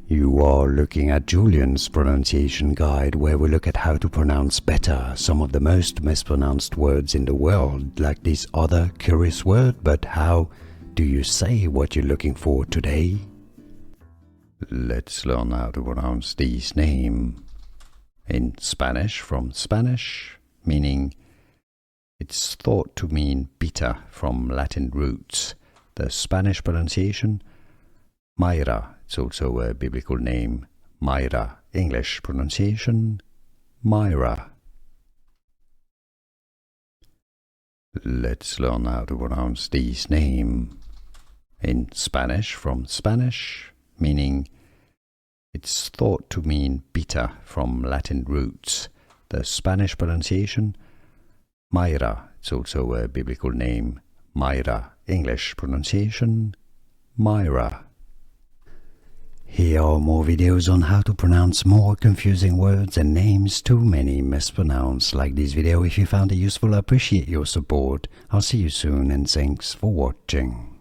You are looking at Julian's pronunciation guide, where we look at how to pronounce better some of the most mispronounced words in the world, like this other curious word. But how do you say what you're looking for today? Let's learn how to pronounce this name. In Spanish, from Spanish, meaning it's thought to mean bitter from Latin roots. The Spanish pronunciation, Mayra. It's also a biblical name, Mayra. English pronunciation, Mayra. Let's learn how to pronounce this name. In Spanish, from Spanish, meaning it's thought to mean bitter from Latin roots. The Spanish pronunciation, Mayra. It's also a biblical name, Mayra. English pronunciation, Mayra. Here are more videos on how to pronounce more confusing words and names too many mispronounced. Like this video if you found it useful. I appreciate your support. I'll see you soon and thanks for watching.